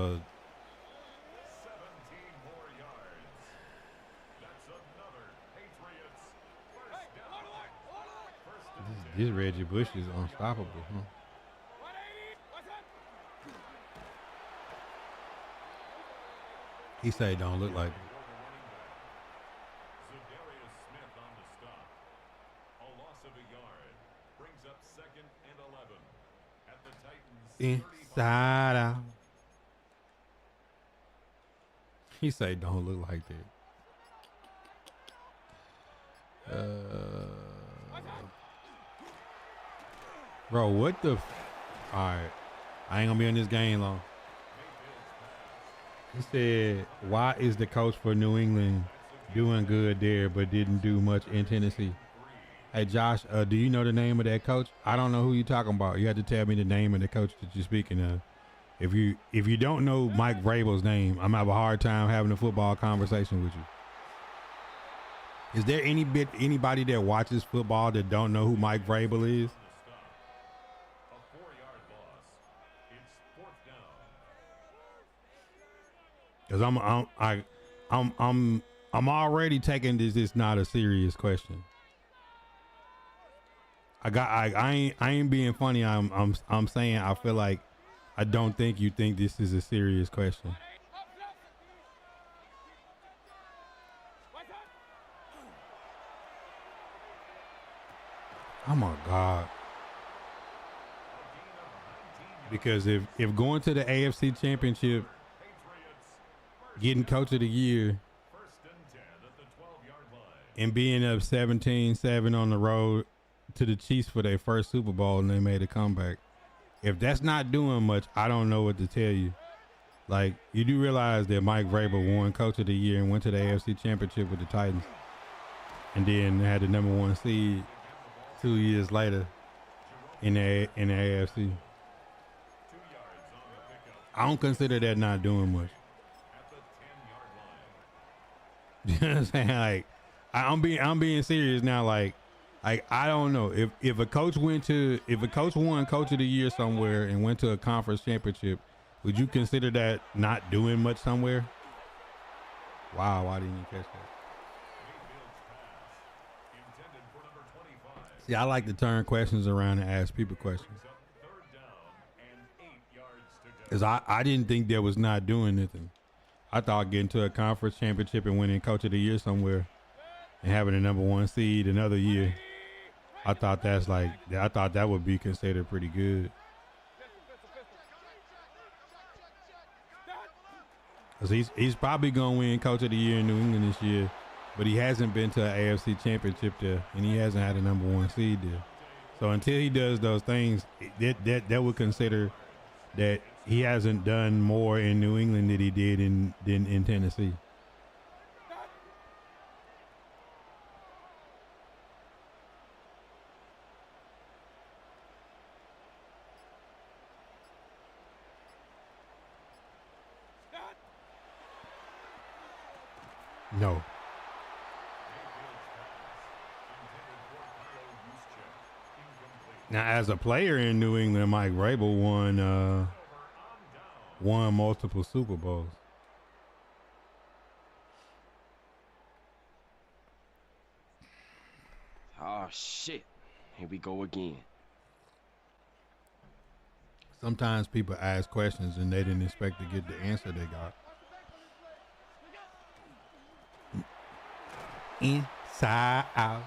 yards. That's another Patriots first down. this Reggie Bush is unstoppable, huh? He say don't look like it. Inside out. He say don't look like that. Bro, what the? All right, I ain't gonna be in this game long. He said, "Why is the coach for New England doing good there, but didn't do much in Tennessee?" Hey, Josh, do you know the name of that coach? I don't know who you're talking about. You have to tell me the name of the coach that you're speaking of. If you don't know Mike Vrabel's name, I'm gonna have a hard time having a football conversation with you. Is there anybody that watches football that don't know who Mike Vrabel is? Because I'm already taking this. It's not a serious question. I ain't being funny. I'm saying I feel like I don't think you think this is a serious question. Oh my God. Because if going to the AFC Championship, getting coach of the year, and being up 17-7 on the road to the Chiefs for their first Super Bowl and they made a comeback. If that's not doing much, I don't know what to tell you. Like, you do realize that Mike Vrabel won coach of the year and went to the AFC Championship with the Titans and then had the number 1 seed 2 years later in the AFC. I don't consider that not doing much. You know what I'm saying? Like, I'm being serious now. Like I don't know if a coach won coach of the year somewhere and went to a conference championship, would you consider that not doing much somewhere? Wow, why didn't you catch that? See, I like to turn questions around and ask people questions. Because I didn't think that was not doing nothing. I thought getting to a conference championship and winning coach of the year somewhere and having a number 1 seed another year, I thought that would be considered pretty good. Because he's probably going to win coach of the year in New England this year, but he hasn't been to an AFC championship there, and he hasn't had a number 1 seed there. So until he does those things, that would consider that he hasn't done more in New England than he did in Tennessee. No. Now, as a player in New England, Mike Vrabel won multiple Super Bowls. Oh, shit. Here we go again. Sometimes people ask questions and they didn't expect to get the answer they got. Inside out.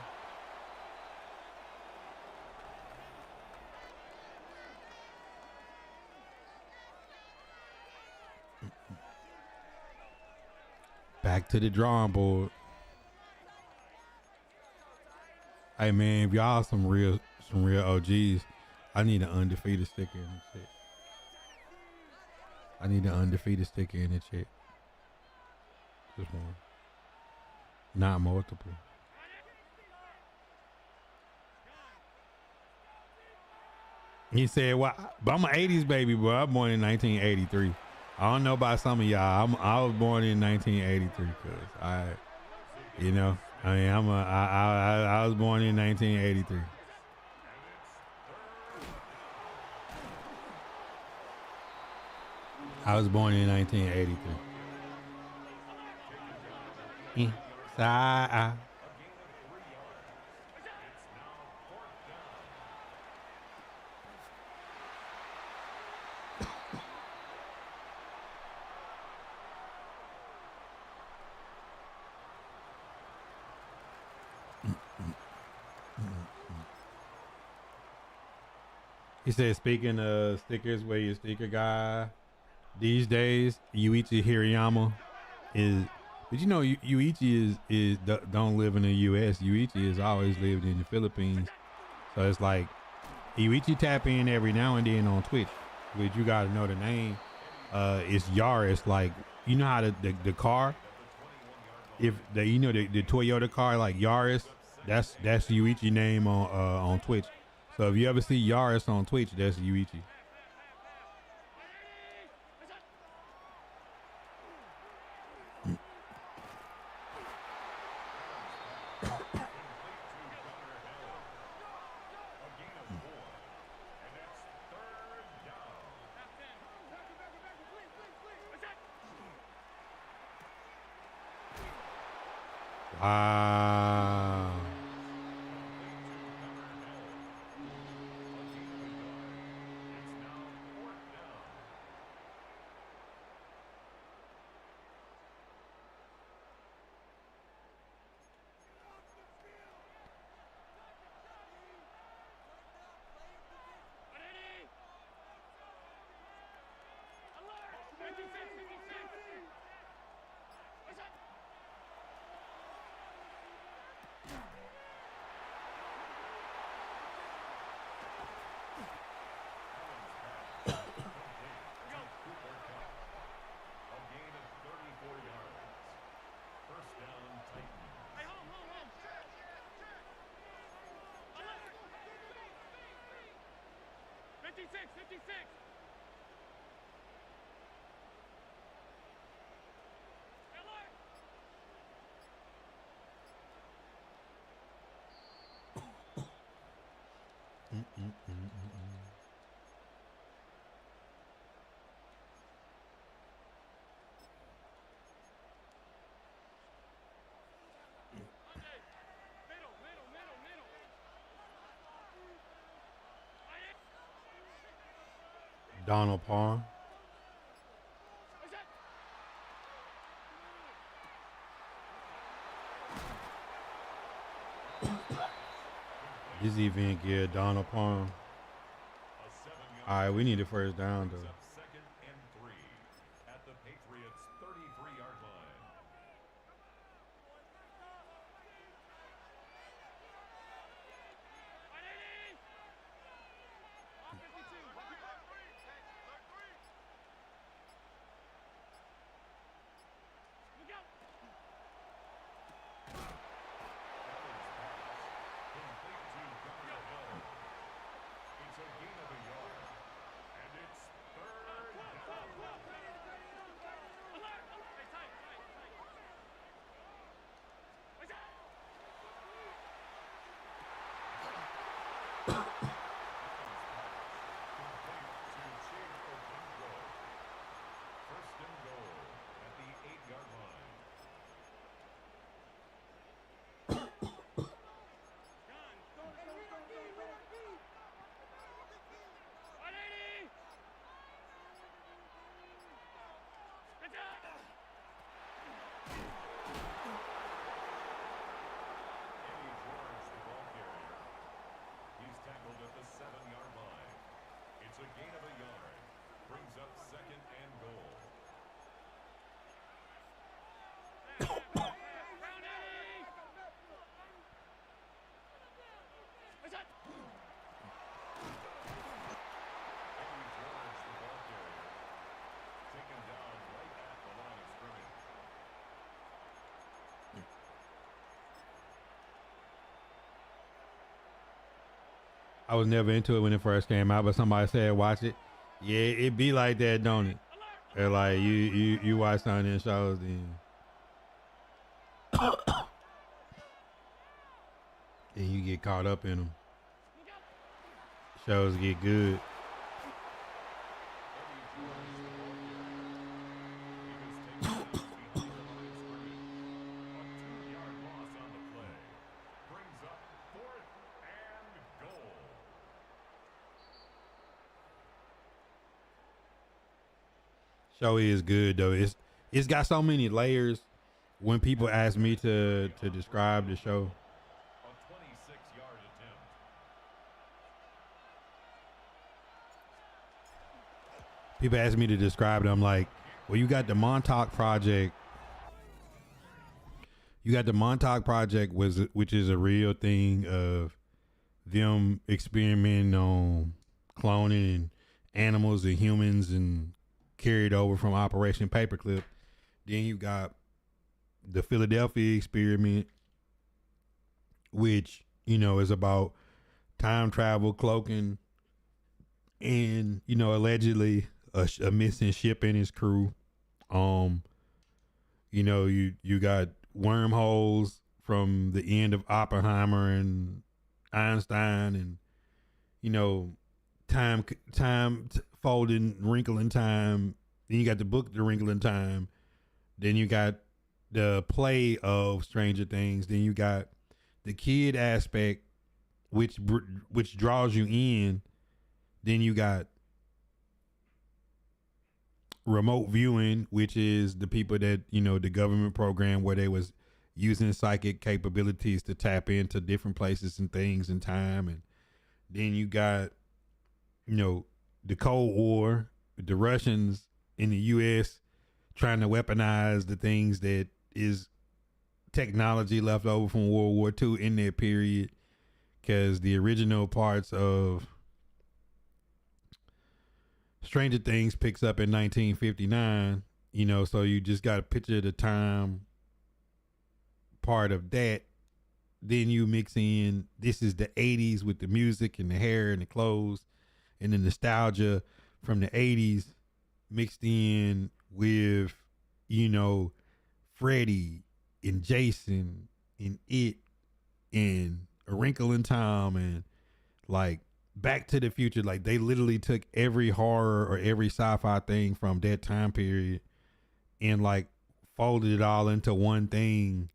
Back to the drawing board. Hey man, if y'all some real OGs, I need an undefeated sticker in the chat. I need an undefeated sticker in the chat. Just one. Not multiple. He said, "Well, but I'm an '80s baby, bro. I'm born in 1983. I don't know about some of y'all. I was born in 1983, cause I was born in 1983. I was born in 1983. Inside out. He said, speaking of stickers, where your sticker guy these days, Yuichi Hirayama is, but you know, Yuichi don't live in the U.S. Yuichi has always lived in the Philippines. So it's like Yuichi tap in every now and then on Twitch, which you gotta know the name. It's Yaris. Like, you know how the car, if the the Toyota car, like Yaris, that's Yuichi name on Twitch. So if you ever see Yaris on Twitch, that's Yuichi. Wow. Donald Palm. This event gear, Donald Palm. All right, we need a first down though. Second and 3 at the Patriots' 33-yard line. It's a gain of a yard, and it's third down. First and goal at the 8-yard line. Eddie George, the ball carrier. He's tackled at the 7-yard line. It's a gain of a yard. Brings up second and goal. Eddie George, the ball carrier. Taken down right at the line of scrimmage. I was never into it when it first came out, but somebody said watch it. Yeah, it be like that, don't it? They're like you watch some of them shows and then you get caught up in them. Shows get good. Show is good though. It's got so many layers. When people ask me to describe the show, A 26-yard attempt. people ask me to describe it. I'm like, well, you got the Montauk Project. You got the Montauk Project, which is a real thing of them experimenting on cloning animals and humans and carried over from Operation Paperclip. Then you got the Philadelphia experiment, which, you know, is about time travel, cloaking, and, you know, allegedly a missing ship and his crew. You know, you got wormholes from the end of Oppenheimer and Einstein, and, you know, time folding, wrinkle in time. Then you got the book The Wrinkle in Time. Then you got the play of Stranger Things. Then you got the kid aspect, which draws you in. Then you got remote viewing, which is the people that, you know, the government program where they was using psychic capabilities to tap into different places and things in time. And then you got, you know, the Cold War, the Russians in the U.S. trying to weaponize the things that is technology left over from World War II in that period, because the original parts of Stranger Things picks up in 1959, you know, so you just got to picture the time part of that. Then you mix in, this is the 80s with the music and the hair and the clothes and the nostalgia from the 80s mixed in with, you know, Freddy and Jason and It and A Wrinkle in Time and like Back to the Future. Like, they literally took every horror or every sci-fi thing from that time period and like folded it all into one thing,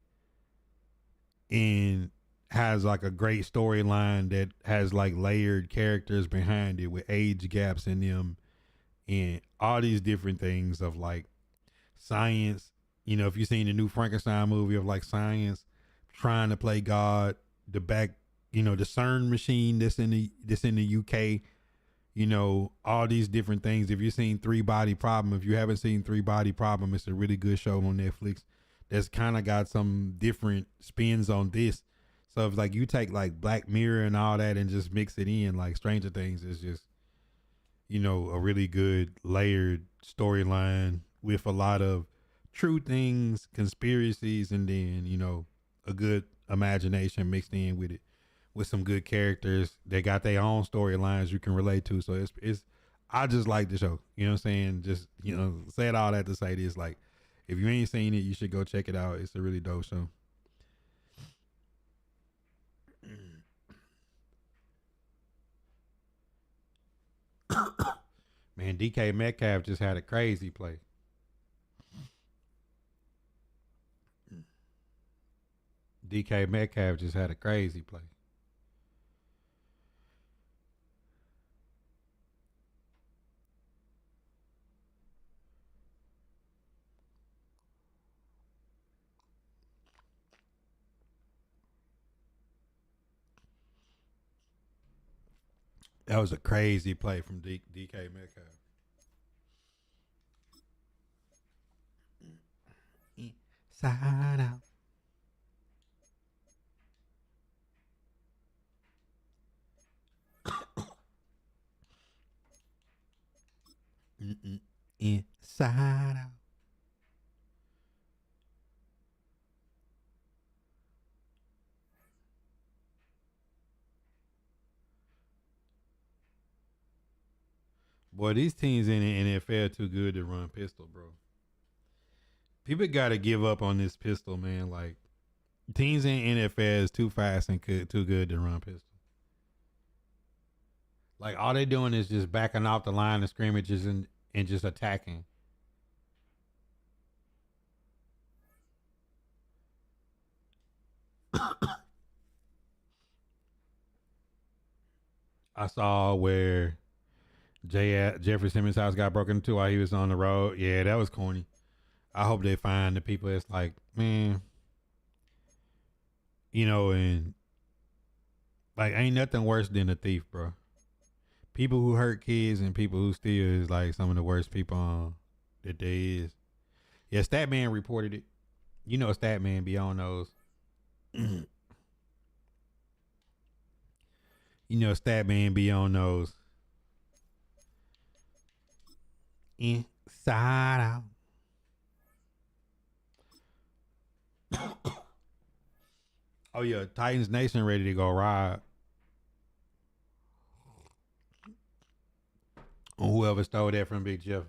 and has like a great storyline that has like layered characters behind it with age gaps in them and all these different things of like science. You know, if you've seen the new Frankenstein movie of like science trying to play God, the back, you know, the CERN machine that's in the UK, you know, all these different things. If you've seen Three Body Problem, if you haven't seen Three Body Problem, it's a really good show on Netflix that's kind of got some different spins on this. So if like you take like Black Mirror and all that and just mix it in, like Stranger Things is just, you know, a really good layered storyline with a lot of true things, conspiracies, and then, you know, a good imagination mixed in with it, with some good characters. They got their own storylines you can relate to. So it's I just like the show. You know what I'm saying? Just, you know, said all that to say this, like, if you ain't seen it, you should go check it out. It's a really dope show. Man, DK Metcalf just had a crazy play. DK Metcalf just had a crazy play. That was a crazy play from DK Metcalf. Inside out. Inside out. Boy, these teams in the NFL too good to run pistol, bro. People gotta give up on this pistol, man. Like, teams in NFL is too fast and too good to run pistol. Like, all they doing is just backing off the line of scrimmages and just attacking. I saw where Jeffrey Simmons' house got broken into while he was on the road. Yeah, that was corny. I hope they find the people that's like, man, you know, and like, ain't nothing worse than a thief, bro. People who hurt kids and people who steal is like some of the worst people that there is. Yeah, Statman reported it. You know, Statman be on those. You know, Stat Man be on those. Inside out. Oh yeah, Titans Nation ready to go ride. Whoever stole that from Big Jeff.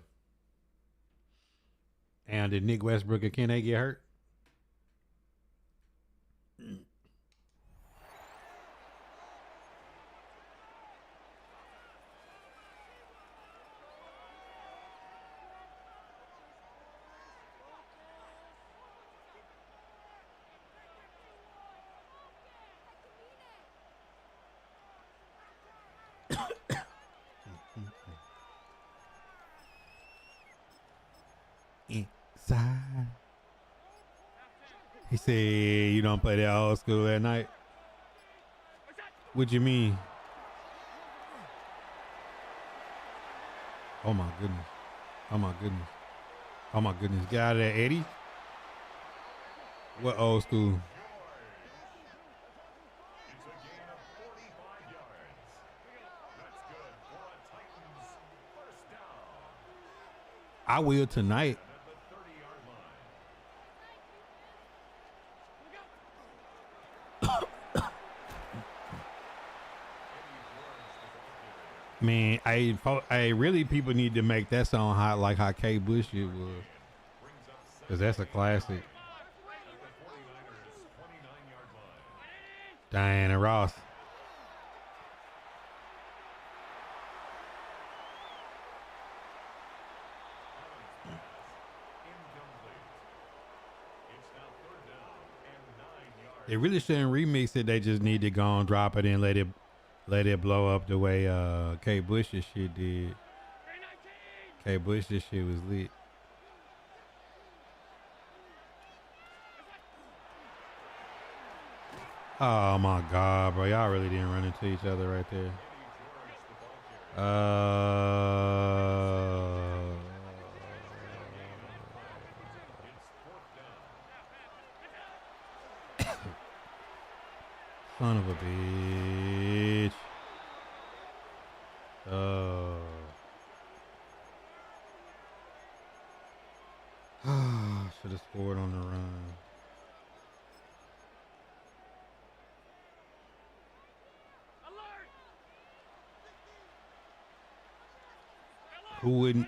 And did Nick Westbrook and Kenny get hurt? Inside. He said, you don't play that old school at night? What you mean? Oh my goodness. Oh my goodness. Oh my goodness. Get out of there, Eddie. What old school? It's a gain of 45 yards. That's good for a Titans first down. I will tonight. At the 30-yard line. Man, I really people need to make that song hot like how K Bush it was. Cause that's a classic. Diana Ross. They really shouldn't remix it. They just need to go and drop it and let it blow up the way K Bush's shit did. K Bush's shit was lit. Oh my God, bro. Y'all really didn't run into each other right there. Son of a bitch. Should have scored on the run.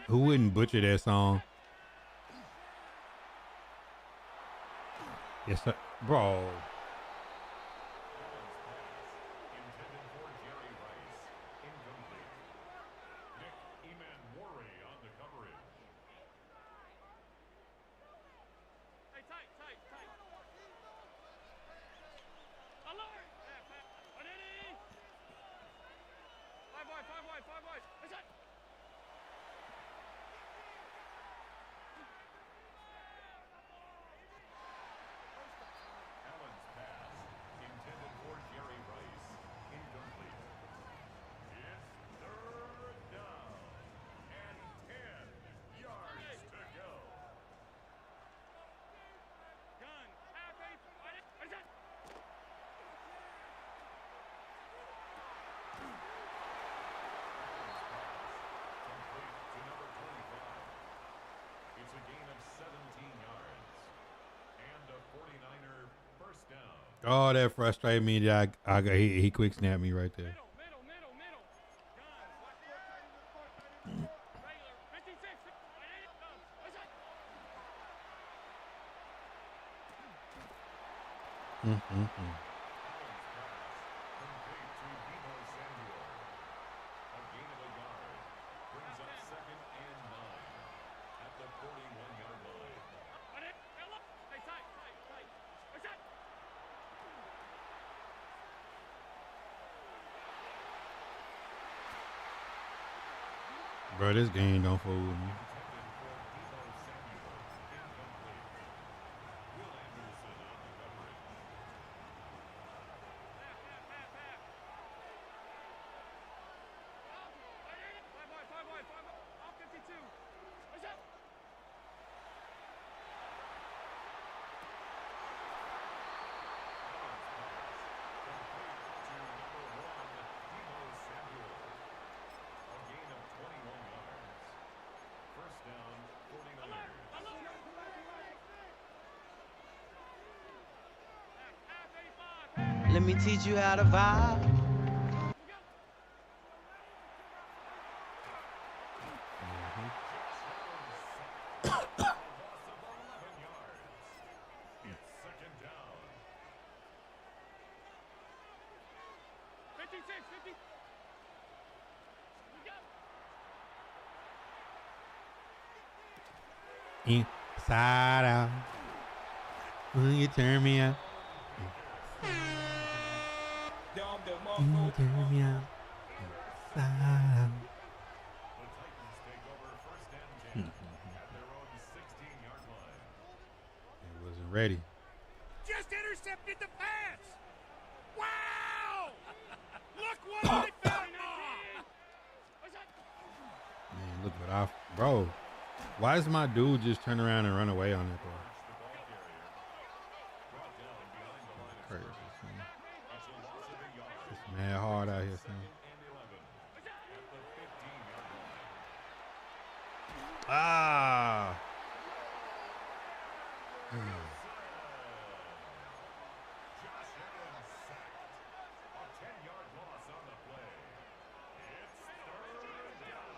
Who wouldn't butcher that song? Yes, sir. Bro. Oh, that frustrated me. That he quick snapped me right there. Bro, this game don't fool with me. Let me teach you how to vibe. Inside out. Will you turn me out? Will you turn me out? Inside out. The Titans take over first and 10 at their own 16-yard line. It wasn't ready. Just intercepted the pass! Wow! Look what I found! Man, look what I... Bro, why does my dude just turn around and run away on that, bro? Crazy, son. It's mad hard out here, son. Ah! A 10-yard loss on the play. It's third down.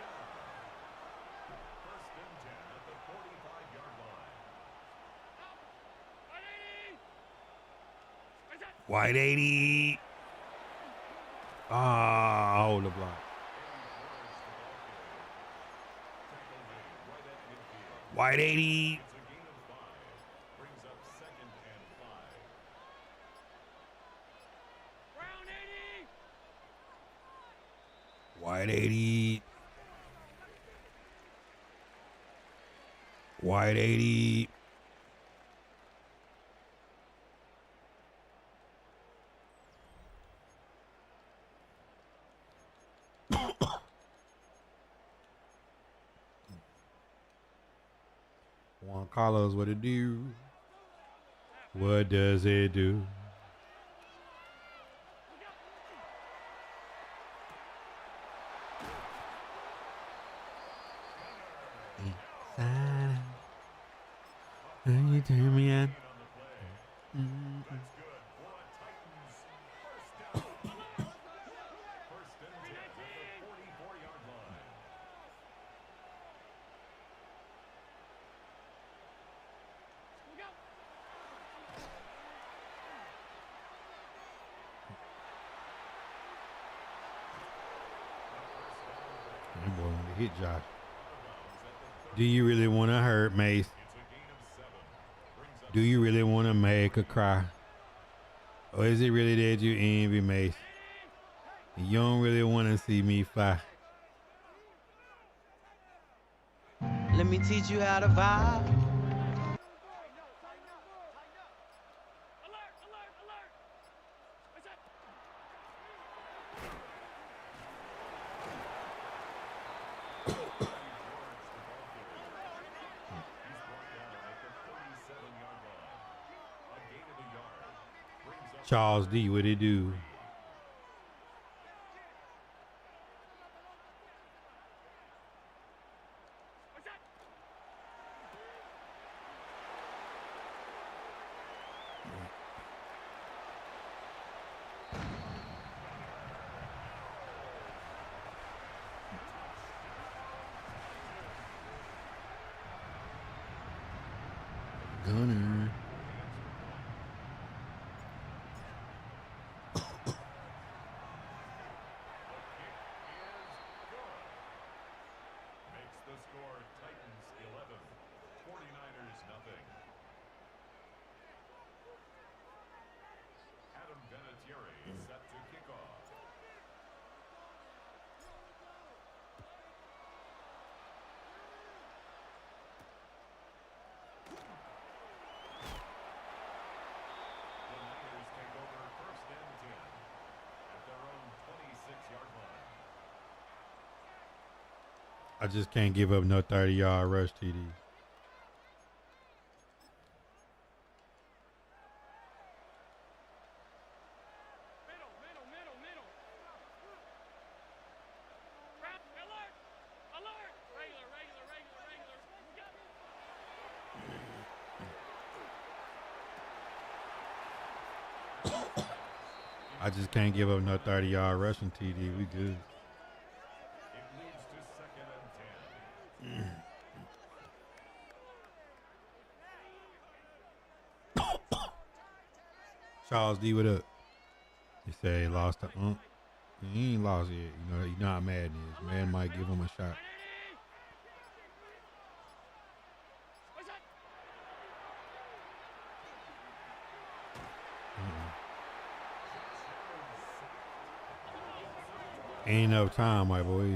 First and 10 at the 45-yard line. White 80. Ah, hold the block. White 80. It's a gain of 5. Brings up second and 5. White 80. White 80. Juan Carlos, what it do? What does it do? Inside out. Will you turn me out? That's good for a Titans first down. First and 10 at the 44-yard line. That boy wanted to hit Josh. Do you really want to hurt Mace? It's a gain of 7. Brings up Do you really want to make her cry? Or is it really that you envy Mace? You don't really want to see me fly. Let me teach you how to vibe. He's brought down at the 37-yard line. A gain of a yard. Brings up Charles D, what it do? Gunner. makes the score Titans 11, 49ers nothing. Adam Vinatieri set to kick off. I just can't give up no 30-yard rush TD. Middle, middle, middle, middle. Alert! Alert! Regular, regular, regular, regular. I just can't give up no 30-yard rushing TD. We good. It leads to second and 10. Charles D, what up? He said he lost to He ain't lost yet. You know how Madden is. Madden might give him a shot. Ain't enough time, my boy.